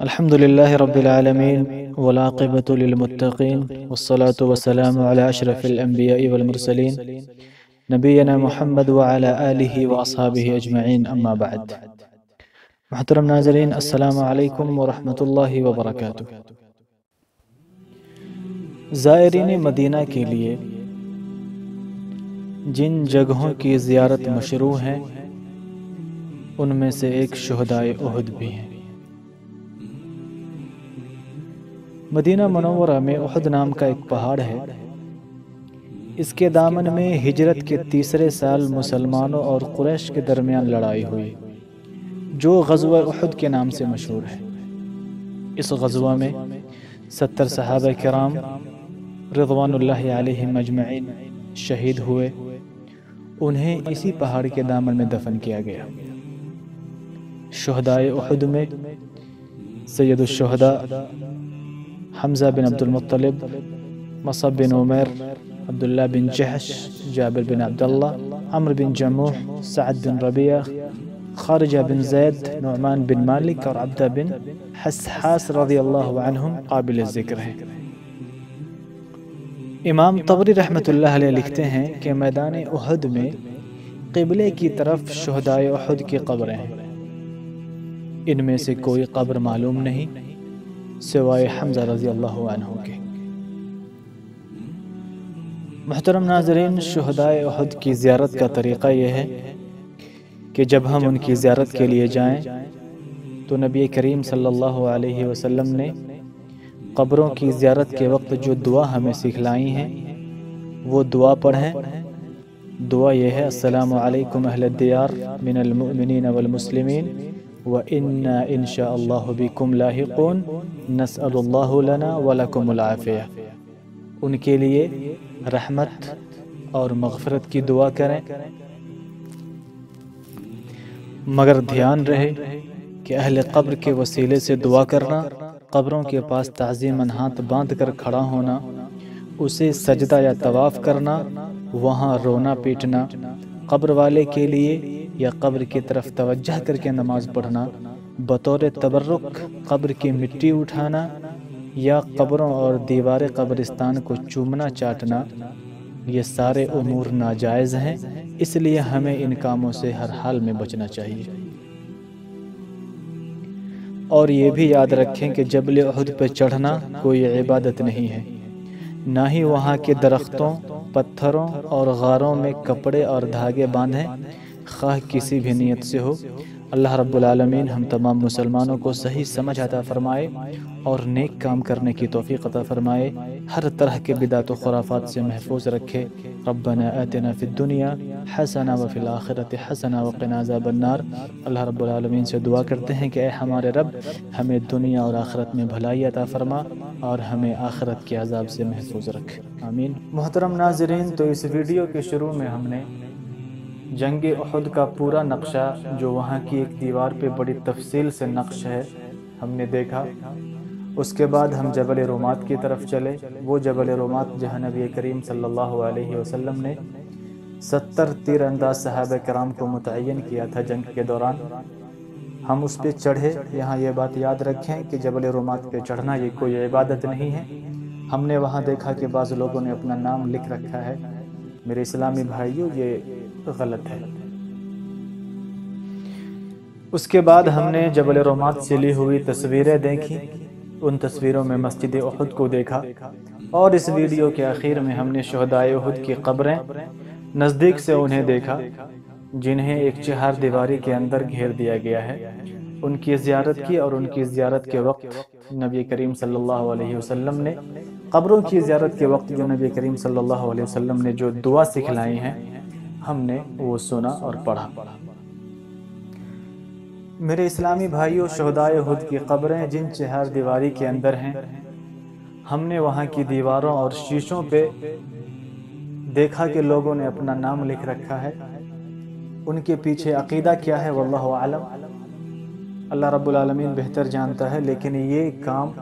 الحمد لله رب العالمين والعاقبة للمتقين والصلاة والسلام على أشرف الأنبياء والمرسلين نبينا محمد وعلى آله وأصحابه أجمعين أما بعد. محترم ناظرین، السلام علیکم ورحمۃ اللہ وبرکاتہ۔ زائرین مدینہ کے لیے جن جگہوں کی زیارت مشروع ہیں ان میں سے ایک شہدائے احد بھی ہیں۔ مدینہ منورہ میں احد نام کا ایک پہاڑ ہے۔ اس کے دامن میں ہجرت کے تیسرے سال مسلمانوں اور قریش کے درمیان لڑائی ہوئی جو غزوہ احد کے نام سے مشہور ہے۔ اس غزوہ میں 70 صحابہ کرام رضوان اللہ علیہم اجمعین شہید ہوئے۔ انہیں اسی پہاڑ کے دامن میں دفن کیا گیا۔ شہدائے احد میں سید الشہداء حمزہ بن عبد المطلب، مصعب بن عمیر، عبداللہ بن جحش، جابر بن عبداللہ، عمرو بن جموح، سعد بن ربیعہ، خارجہ بن زید، نعمان بن مالک اور عبدہ بن حسحاس رضی اللہ عنہم قابل ذکر ہیں۔ امام طبری رحمۃ اللہ علیہ لکھتے ہیں کہ میدان احد میں قبلے کی طرف شہدائے احد کی قبریں ہیں۔ ان میں سے کوئی قبر معلوم نہیں سوائے حمزہ رضی اللہ عنہ کے۔ محترم ناظرین، شہدائے احد کی زیارت کا طریقہ یہ ہے کہ جب ہم ان کی زیارت کے لیے جائیں تو نبی کریم صلی اللہ علیہ وسلم نے قبروں کی زیارت کے وقت جو دعا ہمیں سکھلائی ہیں وہ دعا پڑھیں۔ دعا یہ ہے: السلام علیکم اہل الدیار من المؤمنین والمسلمین وَإِنَّا إِن شَاءَ اللَّهُ بِكُمْ لَاحِقُونَ نَسْأَلُ اللَّهُ لَنَا وَلَكُمُ الْعَافِيَةَ۔ ان کے لیے رحمت اور مغفرت کی دعا کریں، مگر دھیان رہے کہ اہل قبر کے وسیلے سے دعا کرنا، قبروں کے پاس تعظیماً ہاتھ باندھ کر کھڑا ہونا، اسے سجدہ یا طواف کرنا، وہاں رونا پیٹنا، قبر والے کے لیے یا قبر کی طرف توجہ کر کے نماز پڑھنا، بطور تبرک قبر کی مٹی اٹھانا یا قبروں اور دیوار قبرستان کو چومنا چاٹنا، یہ سارے امور ناجائز ہیں، اس لیے ہمیں ان کاموں سے ہر حال میں بچنا چاہیے۔ اور یہ بھی یاد رکھیں کہ جبل احد پہ چڑھنا کوئی عبادت نہیں ہے، نہ ہی وہاں کے درختوں، پتھروں اور غاروں میں کپڑے اور دھاگے باندھیں، خواہ کسی بھی نیت سے ہو۔ اللہ رب العالمین ہم تمام مسلمانوں کو صحیح سمجھ عطا فرمائے اور نیک کام کرنے کی توفیق عطا فرمائے، ہر طرح کے بدعت و خرافات سے محفوظ رکھے۔ ربنا آتنا فی الدنیا حسنہ وفی الآخرۃ حسنہ وقنا عذاب النار۔ اللہ رب العالمین سے دعا کرتے ہیں کہ اے ہمارے رب، ہمیں دنیا اور آخرت میں بھلائی عطا فرما اور ہمیں آخرت کے عذاب سے محفوظ رکھ، آمین۔ محترم ناظرین، تو اس ویڈیو کے شروع میں ہم نے جنگ احد کا پورا نقشہ، جو وہاں کی ایک دیوار پہ بڑی تفصیل سے نقش ہے، ہم نے دیکھا۔ اس کے بعد ہم جبل رومات کی طرف چلے، وہ جبل رومات جہاں نبی کریم صلی اللہ علیہ وسلم نے 70 تیر انداز صحابہ کرام کو متعین کیا تھا جنگ کے دوران۔ ہم اس پہ چڑھے۔ یہاں یہ بات یاد رکھیں کہ جبل رومات پہ چڑھنا یہ کوئی عبادت نہیں ہے۔ ہم نے وہاں دیکھا کہ بعض لوگوں نے اپنا نام لکھ رکھا ہے۔ میرے اسلامی بھائیوں، یہ غلط ہے۔ اس کے بعد ہم نے جبل رومات سے لی ہوئی تصویریں دیکھی، ان تصویروں میں مسجد احد کو دیکھا، اور اس ویڈیو کے آخر میں ہم نے شہدائے احد کی قبریں نزدیک سے انہیں دیکھا جنہیں ایک چہار دیواری کے اندر گھیر دیا گیا ہے۔ ان کی زیارت کی، اور ان کی زیارت کے وقت نبی کریم صلی اللہ علیہ وسلم نے قبروں کی زیارت کے وقت جو نبی کریم صلی اللہ علیہ وسلم نے جو دعا سکھلائی ہیں ہم نے وہ سنا اور پڑھا۔ میرے اسلامی بھائیوں، شہدائے احد کی قبریں جن چہار دیواری کے اندر ہیں، ہم نے وہاں کی دیواروں اور شیشوں پہ دیکھا کہ لوگوں نے اپنا نام لکھ رکھا ہے۔ ان کے پیچھے عقیدہ کیا ہے واللہ اعلم، اللہ رب العالمین بہتر جانتا ہے، لیکن یہ کام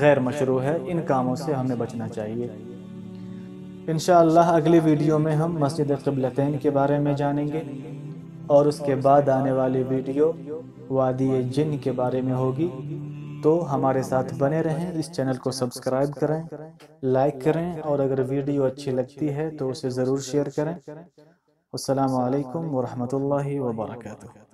غیر مشروع ہے، ان کاموں سے ہمیں بچنا چاہیے۔ انشاءاللہ اگلی ویڈیو میں ہم مسجد قبلتین کے بارے میں جانیں گے، اور اس کے بعد آنے والی ویڈیو وادی جن کے بارے میں ہوگی۔ تو ہمارے ساتھ بنے رہیں، اس چینل کو سبسکرائب کریں، لائک کریں، اور اگر ویڈیو اچھی لگتی ہے تو اسے ضرور شیئر کریں۔ السلام علیکم ورحمۃ اللہ وبرکاتہ۔